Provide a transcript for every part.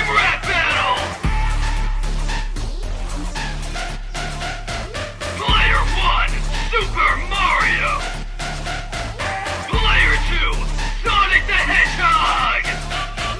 Game Rap Battle! Player 1, Super Mario! Player 2, Sonic the Hedgehog!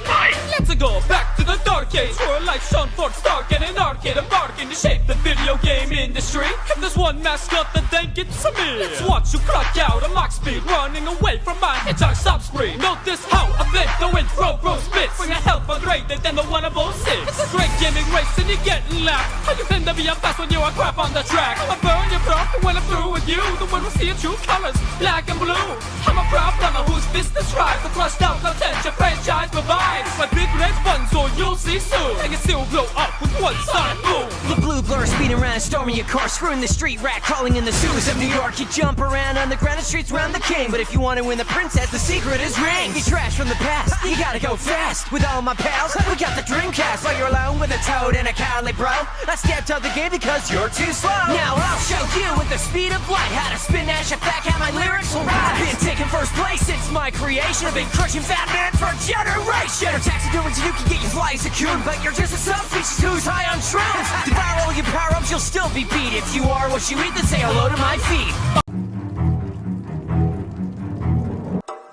Fight! Let's go back to the dark age where life shone forth stark and an arcade embarking to shape the video game industry. If there's one mascot that think it's me, let's watch you clock out a mock speed running away from my hedgehog stop spree. Notice how I flip the intro bro spits, bring a hell for greater than the one of 06. It's a great gaming race and you're getting laughed. How you tend to be a fast when you are crap on the track? I burn your bro when I'm through with you. The one who see your true colors, black and blue. I'm a proud plumber whose business rise. The crushed out content your franchise provides. My big red fun, so you'll see soon. I can still blow up with one sonic boom. The blue blur speeding around, storming your car, screwing the street rat, crawling in the sewers of New York. You jump around on the ground and streets round the king. But if you want to win the princess, the secret is rings. You trash from the past, you gotta go fast. With all my pals, we got the Dreamcast. While you're alone with a toad and a cowardly bro, I stepped out the game because you're too slow. Now I'll show you with the speed of light how to spin dash it back, how my lyrics will rise. I've been taking first place since my creation. I've been crushing fat man for a generation. Your taxidermies, you can get your flies a coon, but you're just a subspecies who's high on shrooms. Devour all your power-ups, you'll still be beat. If you are what you eat, then say hello to my feet.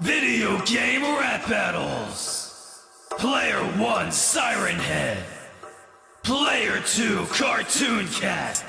Video Game Rap Battles! Player 1, Siren Head. Player 2, Cartoon Cat.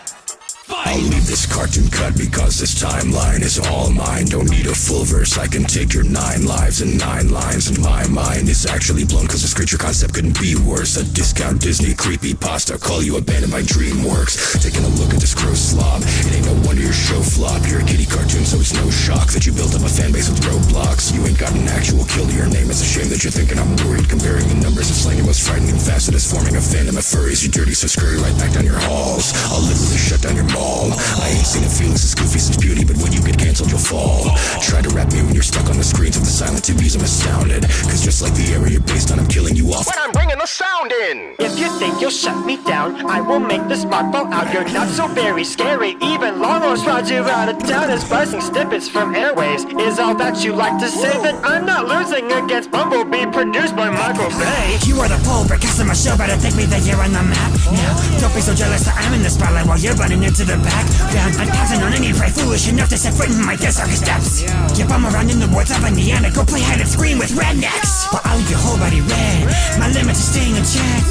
I'll leave this cartoon cut because this timeline is all mine. Don't need a full verse, I can take your 9 lives and 9 lines. And my mind is actually blown cause this creature concept couldn't be worse. A discount Disney creepy pasta, call you abandoned by DreamWorks. Taking a look at this gross slob, it ain't no wonder your show flop. You're a kiddie cartoon so it's no shock that you built up a fan base with roadblocks. You ain't got an actual kill to your name, it's a shame that you're thinking I'm worried. Comparing the numbers of slang, most frightening and fast, it is forming a fandom of furries. You dirty so scurry right back down your halls. I'll literally shut down your mall. I ain't seen a Felix as goofy since Beauty, but when you get cancelled you'll fall. Try to rap me when you're stuck on the screens of the silent TVs, I'm astounded. Cause just like the area you're based on, I'm killing you off when I'm bringing the sound in. If you think you'll shut me down, I will make the spot fall out. You're not so very scary. Even Longos brought you out of town. As buzzing snippets from airways is all that you like to say. That I'm not losing against Bumblebee, produced by Michael Bay. You are the pole broadcast of my show, better think me that you're on the map. Now, don't be so jealous that I'm in the spotlight while you're running into the background. I'm passing on any prey foolish enough to set foot in my death circus steps. You bum around in the woods of Indiana, go play hide and scream with rednecks. But I'll leave your whole body red, my limit is staying in check.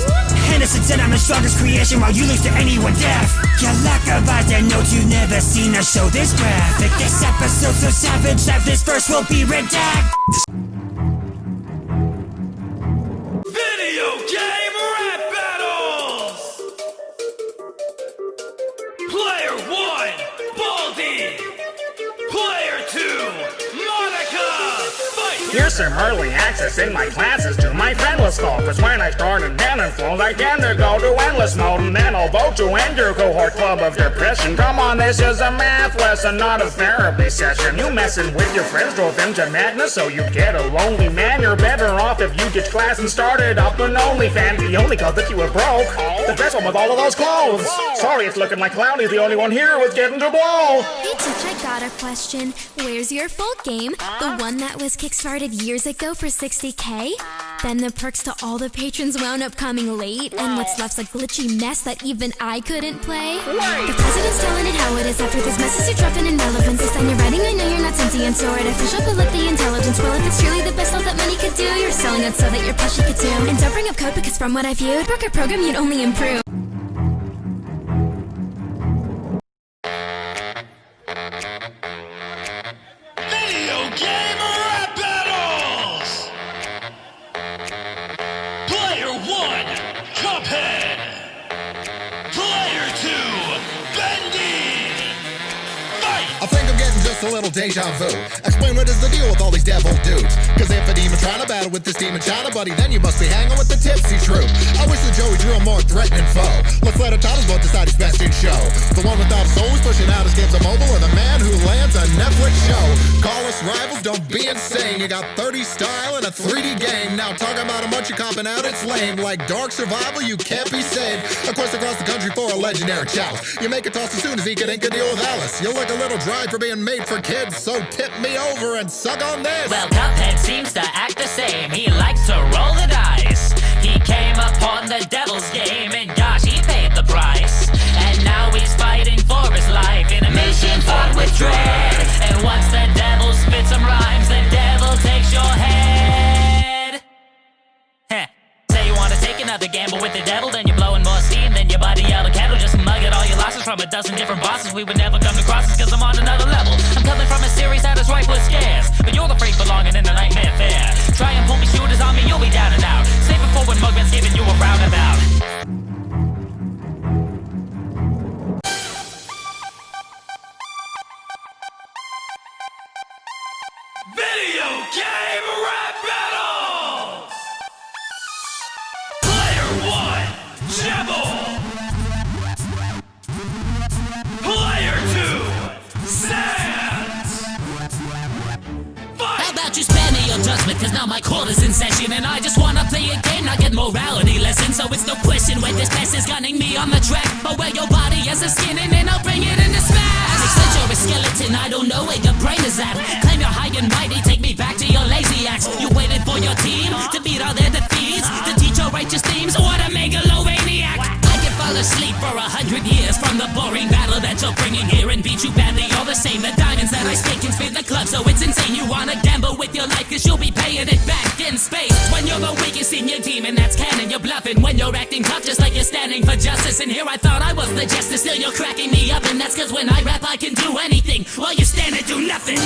Innocent said I'm the strongest creation while you lose to anyone deaf. Your lack of eyes, I know you've never seen a show this graphic. This episode so savage that this verse will be redacted. Video Game Rap Battles! Player 1, Baldy! Player 2, Monica! Fight! Here's some early access in my classes to my friendless call. Cause when I start in cannon flows, I tend to go to endless mode. And then I'll vote to end your cohort club of depression. Come on, this is a math lesson, not a therapy session. You messing with your friends drove into madness, so you get a lonely man. You're better off if you ditch class and started up an OnlyFans. The only cause that you were broke, the best one with all of those clothes. Sorry, it's looking like Clowny's the only one here with getting to blow. Hey teach, I got a question. Where's your full game? The one that was kickstarted years ago for 60K? Then the perks to all the patrons wound up coming late, and what's left's a glitchy mess that even I couldn't play. The president's telling it how it is after these messes you're dropping in relevance. This time you're writing, I know you're not sentient, so artificial, but let the intelligence. Well, if it's truly the best all that money could do, you're selling it so that your plushie could do. And don't bring up code because from what I viewed, broke a program you'd only improve. Video Game Rap Battles! Player 1, Cuphead! Player 2, Bendy! Fight! I think I'm getting just a little deja vu. Explain what is the deal with all these devil dudes. Cause if a demon trying to battle with this demon China buddy, then you must be hanging with the tipsy shrew. I wish that Joey drew a more threatening foe. Lafletta Todd's both decide his best in show. The one without a soul who's pushing out his games on mobile, or the man who lands a Netflix show. Call us rivals, don't be insane. You got 30 style and a 3D game. Now talking about how much you're copping out, it's lame. Like Dark Survival, you can't be saved. A quest across the country for a legendary chalice. You make a toss as soon as he can ink a deal with Alice. You look a little dry for being made for kids, so tip me over and suck on this. Well, Cuphead seems to act the same. He likes to roll the dice. He came upon the rather gamble with the devil than you're blowing more steam than your body out of kettle. Just mug at all your losses from a dozen different bosses. We would never come to crosses cause I'm on another level. I'm coming from a series that is ripe with scares, but you're the freak belonging in the nightmare fair. Try and pull me shooters on me, you'll be down and out. Save it for when Mugman's giving you a roundabout. Video game rap battles! Player 1, Jebel. Player 2, Sands. How about you spare me your judgment, cause now my court is in session and I just wanna play a game, not get morality lessons. So it's no question where this pest is gunning me on the track, or where your body has a skin and then I'll bring it in to smash. They said you're a skeleton, I don't know where your brain is at. Claim you're high and mighty, take me back to your lazy acts. You waited for your team to beat all their defeats, to teach your righteous themes, or to megalomaniac. I can fall asleep for 100 years from the boring battle that you're bringing here and beat you badly all the same. The diamonds that I spit can spin the club, so it's insane. You wanna gamble with your life cause you'll be paying it back in space. When you're the weakest in your team and that's canon, you're bluffing. When you're acting tough just like you're standing for justice. And here I thought I was the jester, still you're cracking me up. And that's cause when I rap I can do anything, while you stand and do nothing.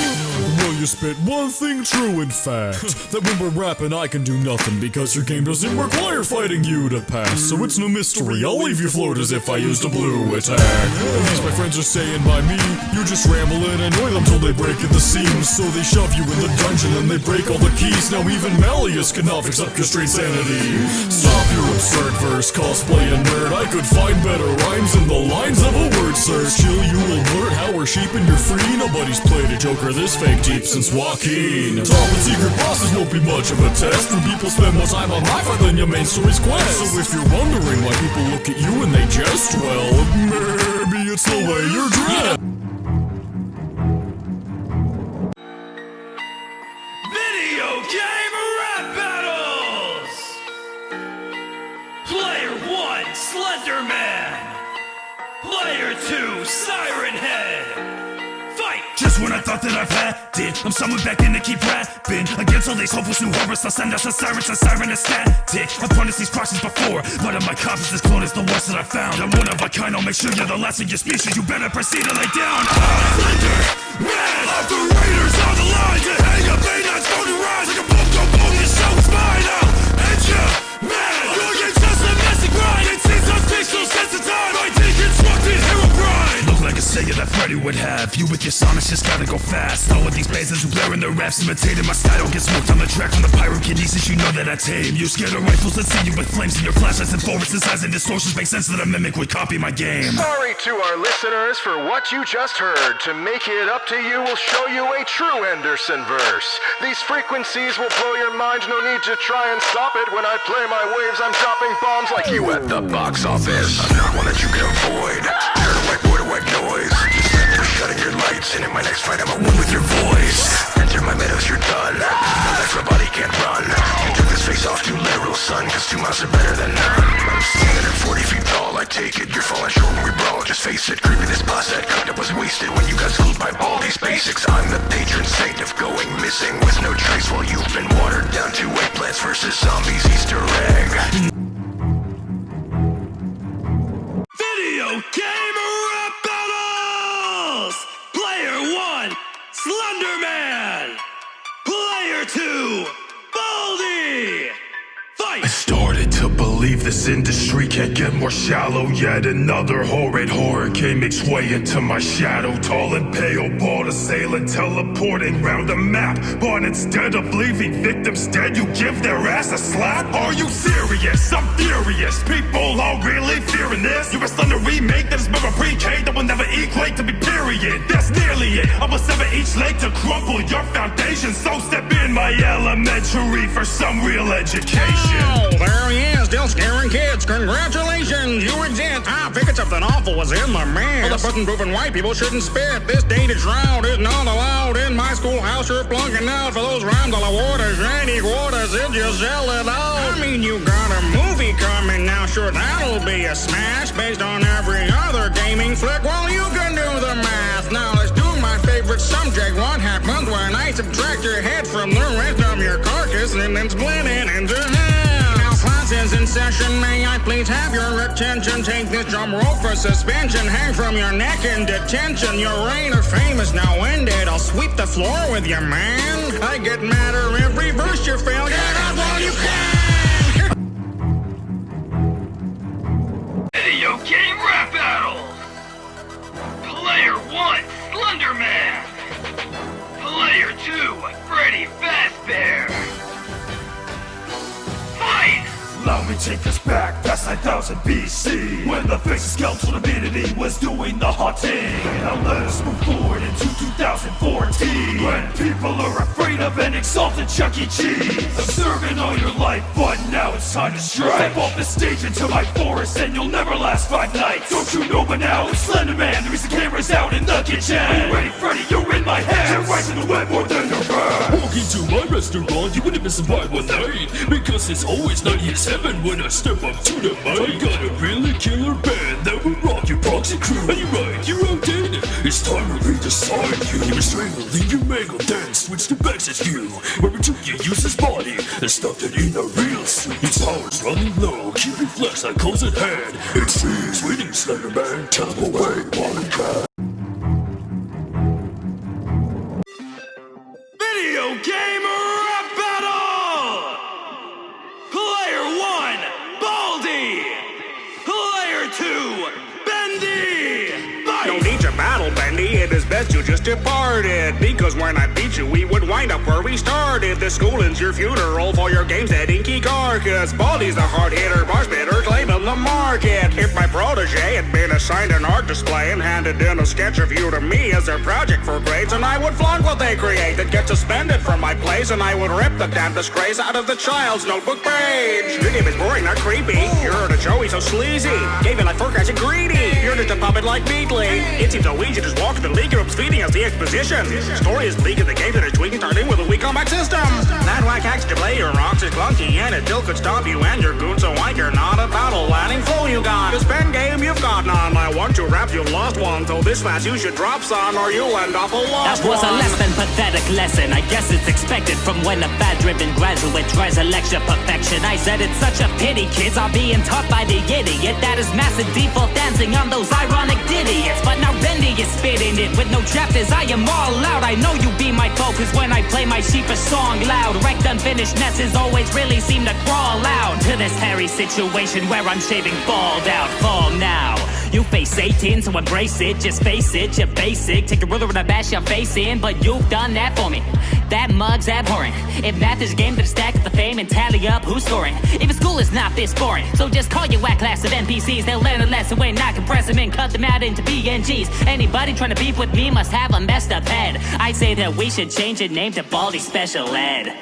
Well, you spit one thing true, in fact, that when we're rapping I can do nothing, because your game doesn't require fighting you to pass. So it's no mystery, I'll leave you float as if I used a blue attack. And these my friends are saying by me, you just ramble and annoy them till they break at the seams. So they shove you in the dungeon and they break all the keys. Now even Malleus cannot fix up your straight sanity. Stop your absurd verse, cosplay a nerd. I could find better rhymes in the lines of a word search. Chill, you alert, how we're sheeping you're free. Nobody's played a Joker this fake deep since Joaquin. Top and secret bosses won't be much of a test when people spend more time on my fight than your main story's quest. So if you're wondering why people look at you and they jest, well, maybe it's the way you're dressed. Video game rap battles! Player 1, Slenderman. Player 2, Siren Head. Fight! Just when I thought that I've had it, I'm someone back in to keep rapping against all these hopeless new horrors. I'll send out the sirens, a siren is static. I've punished these crosses before, but of my copies this clone is the worst that I found. I'm one of a kind, I'll make sure you're the last of your species. You better proceed to lay down. Slender man of the raiders on the line to hang up A9's phone to rise like a boom, go boom, your show is mine out. And ya, man, you're just a messy grind. It seems those pixels sense the time. I deconstructed hero bride. Look like a Sega that Freddy would have. You with your sonics just gotta go fast. All of these basins who wearing their raps, imitating my style. Get smoked on the track from the pyrokinesis, you know that I tame. You scared of rifles that see you with flames in your flashlights and forwards. Size and distortions make sense that a mimic would copy my game. Sorry to our listeners for what you just heard. To make it up to you, we'll show you a true Henderson verse. These frequencies will blow your mind, no need to try and stop it. When I play my waves, I'm dropping bombs like you at the box office. I'm not one that you can avoid. You're a white boy to white noise. You're shutting your lights, and in my next fight, I'm a one with your voice. Enter my meadows, you're done. No life, my body can't run. You took this face off too literal, son, cause 2 miles are better than none. I'm standing at 40 feet tall, I take it. You're falling short when we brawl, just face it. Creepy, this boss that cooked up was wasted when you got schooled by all these basics. I'm the patron saint of going missing with no trace while you've been watered down to eggplants versus zombies Easter egg. Video game rap battles! Player 1, Slenderman. Player 2, Baldy. Fight! I started to believe this industry can't get more shallow. Yet another horrid hurricane makes way into my shadow. Tall and pale, bald assailant teleporting round the map. But instead of leaving victims dead, you give their ass a slap? Are you serious? I'm furious. People are really fearing this. You're a slender remake that is more of a pre-K that will never equate to be period. That's nearly it. I will sever each leg to crumple your foundation. So step in my elementary for some real education. Oh, there he is, still scaring kids. Congratulations, you exist. I figured something awful was in the mess. Well, the button-proofing white people shouldn't spit. This dated shroud is not allowed in my schoolhouse. You're plunking out for those rhymes. All the water, shiny quarters, did you sell it out? I mean, you got a movie coming now. Sure, that'll be a smash based on every other gaming flick. Well, you can do the math. Now let's do my favorite subject. What happens when I subtract your head from the rest of your carcass and then split it into half? Now classes and session. May I please have your attention? Take this drum roll for suspension. Hang from your neck in detention. Your reign of fame is now ended. I'll sweep the floor with you, man. I get madder every verse you fail. Get out while you can. Video game rap battles. Player 1, Slenderman. Player 2, Freddy Fazbear. Fight! Allow me to take us back past 9000 BC, when the face of skeletal divinity was doing the haunting. Now let us move forward into 2014, when people are afraid of an exalted Chuck E. Cheese. Observing all your life, but now it's time to strike. Step off the stage into my forest and you'll never last 5 nights. Don't you know by now it's Slenderman, the reason camera's out in the kitchen. Are you ready, Freddy? You're in my hands. Right to the web more than your back. Walk into my restaurant, you wouldn't even survive one night, because it's always 90 years heaven when I step up to the mic. I got a really killer band that will rock your proxy crew. And you're right, you're outdated. It's time to redesign you. You were strangled, leave your mangled, then switch to Bax's view, where we took your useless body and stuffed it in a real suit. Its power's running low, keep your flex like close at hand. It's freeze, waiting, Slenderman, tell them away while we can. Video game rap battle! Player 1, Baldy! Player 2, Bendy! Fight! No need to battle, Bendy. It is best you just departed, because when I beat you, we would wind up where we started. The schooling's your funeral for your game's that inky carcass. Baldy's the hard hitter, bar spitter, claiming the market. If my protege had been assigned an art display and handed in a sketch of you to me as their project for grades, and I would flaunt what they create, they'd get suspended from my place, and I would rip the damn disgrace out of the child's notebook page. Your game is boring, not creepy. You're a Joey so sleazy. Gave it like forecast and greedy. You're just a puppet like Beatley. It seems so easy to just walk to the league groups feeding us the exposition. Story is bleak in the game that are tweaking, starting with a weak combat system. That whack hacks to play your rocks is clunky, and it still could stop you and your goon, so I care not a battle landing fool you got. This pen game you've got none. I want to rap, you've lost one, so this fast you should drop some or you'll end up a lost That was a one. less than pathetic lesson. I guess it's expected from when a bad-driven graduate tries a lecture perfection. I said it's such a pity kids are being taught by the idiot that is massive default dancing on those ironic idiots. But now Bendy is spitting it with no chapters. I am all out. I know you be my focus when I play my sheepish song loud. Wrecked unfinished messes always really seem to crawl out to this hairy situation where I'm shaving bald out. Fall now. You face Satan, so embrace it. Just face it, you're basic. Take a ruler and I bash your face in, but you've done that for me. That mug's abhorrent. If math is a game, then stack the fame and tally up who's scoring. Even school is not this boring, so just call your whack class of NPCs. They'll learn a lesson when I compress them and cut them out into PNGs. Anybody trying to beef with me must have a messed up head. I say that we should change the name to Baldy Special Ed.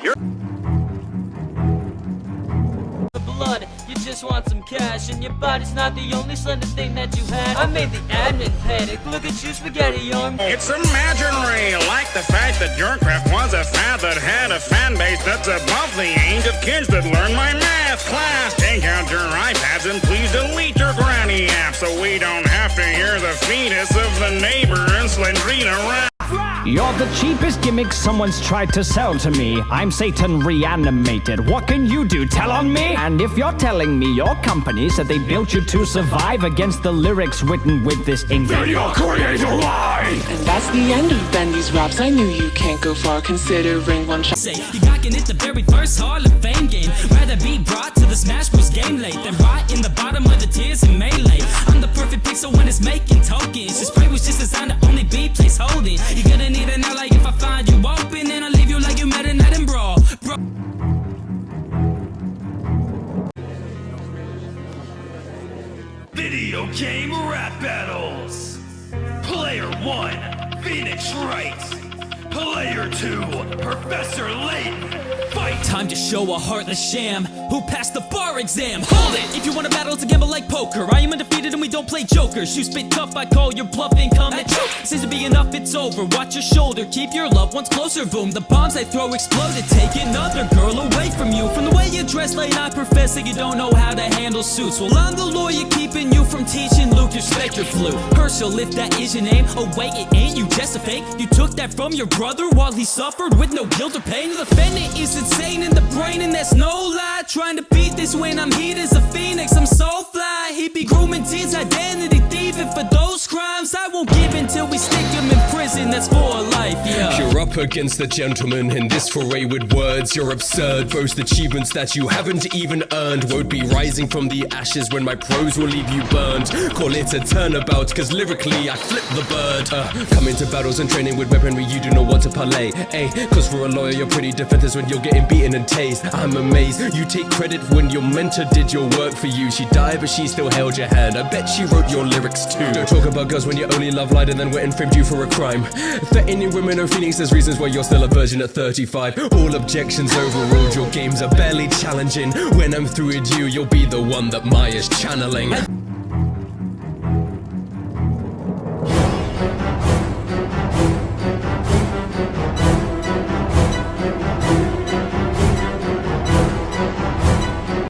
Blood, you just want some cash, and your body's not the only slender thing that you had. I made the admin panic. Look at you, spaghetti arm. It's imaginary, like the fact that your craft was a fad that had a fan base that's above the age of kids that learn my math class. Take out your iPads and please delete your granny app, so we don't have to hear the fetus of the neighbor and Slendrina rap. You're the cheapest gimmick someone's tried to sell to me. I'm Satan reanimated. What can you do? Tell on me? And if you're telling me your company said they built you to survive against the lyrics written with this ink, then you'll create a lie! And that's the end of Bendy's raps. I knew you can't go far considering one shot. Say, you rockin' it the very first Hall of Fame game. Rather be brought to the Smash Bros. Game late than right in the bottom of the tiers in Melee. I'm the perfect pixel when it's making tokens. This spray was just designed to only be place holding. You're gonna need an ally if I find you open, and I'll leave you like you met a night in brawl. Video game rap battles. Player 1, Phoenix Wright. Player 2, Professor Layton. Fight! Time to show a heartless sham who passed the bar exam. Hold it! If you want to battle, it's a gamble like poker. I am undefeated and we don't don't play jokers. You spit tough, I call your bluff and come at you. Seems to be enough, it's over. Watch your shoulder, keep your loved ones closer. Boom, the bombs I throw exploded. Take another girl away from you. From the way you dress like I profess that you don't know how to handle suits. Well, I'm the lawyer keeping you from teaching Luke your spectre flu. Herschel, if that is your name. Oh wait, it ain't, you just a fake. You took that from your brother while he suffered with no guilt or pain. The defendant is insane in the brain, and that's no lie. Trying to beat this when I'm heat as a phoenix. I'm so fly. He be grooming teens, identity thieving for those crimes. I won't give until we stick him in prison. That's for life, yeah. You're up against the gentleman in this foray with words. You're absurd, boast achievements that you haven't even earned. Won't be rising from the ashes when my prose will leave you burned. Call it a turnabout, cause lyrically I flip the bird. Come into battles and training with weaponry, you do not want to parlay. Cause for a lawyer you're pretty defenseless when you're getting beaten and tased. I'm amazed, you take credit when your mentor did your work for you. She died but she still held your hand, I bet she wrote your lyrics too. Don't talk about girls when you only love lied and then went and framed you for a crime. Threatening women or feelings, there's reasons why you're still a virgin at 35. All objections overruled, your games are barely challenging. When I'm through with you, you'll be the one that Maya's channeling.